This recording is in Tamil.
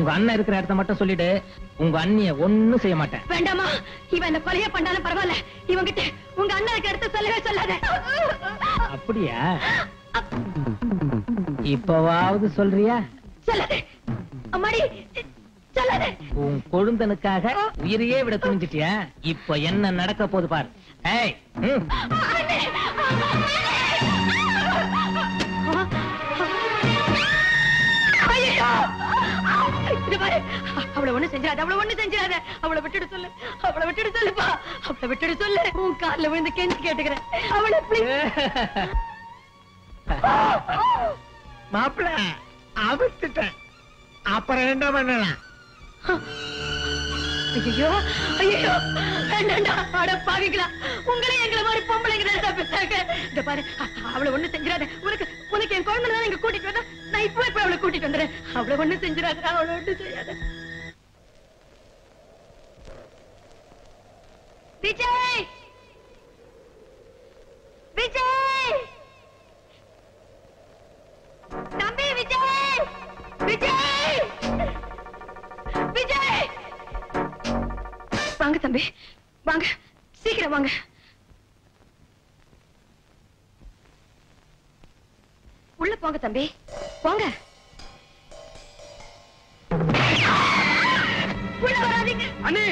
உங்க அண்ணன் இருக்கிற இடத்த மட்டும் சொல்லிட்டு உங்க அண்ணிய ஒண்ணும் செய்ய மாட்டேன். வேண்டாமா, இவன் இந்த கொலைய பண்ணாலும் பரவாயில்ல, இவங்கிட்ட உங்க அண்ணன் இருக்கிற இடத்த சொல்லவே சொல்லாத. அப்படியா? இப்பவாவது சொல்றியா? சொல்லாத அம்மாடி, சொல்லாத. உன் கொழுந்தனுக்காக உயிரையே விட துணிஞ்சிட்டியா? இப்ப என்ன நடக்க போகுது பாரு. ஏய், அவளை ஒண்ணு செஞ்சாத, அவளை ஒண்ணு செஞ்சாத. அவளை விட்டுடு சொல்லு, அவளை விட்டுடு சொல்லுப்பா, அவளை விட்டுடு சொல்லு. உன் கால்ல விழுந்து கெஞ்சி கேட்டுக்கிறேன். அவளை மாப்பிள அவிட்டுட்டேன், அப்புறம் என்ன பண்ணலாம்? ஐயோ ஐயோ, வேண்டாண்டா. அட பாவிங்களா, உங்களே எங்களை மாதிரி பொம்பளைங்க பேசாங்க. இந்த பாரு, அவளை ஒண்ணு செஞ்சிடாத. உனக்கு உனக்கு என் குழந்தை தான் இங்க கூட்டிட்டு வந்தா, நான் இப்பவே போய் அவளை கூட்டிட்டு வந்துடுறேன். அவளை ஒண்ணு செஞ்சிடாத, அவளை ஒண்ணு செய்யாத. விஜய், விஜய், தம்பி விஜய், விஜய், விஜய். வாங்க தம்பி, வாங்க, சீக்கிரம் வாங்க. உள்ள போங்க தம்பி, போங்க. உள்ள வராதீங்க. அண்ணே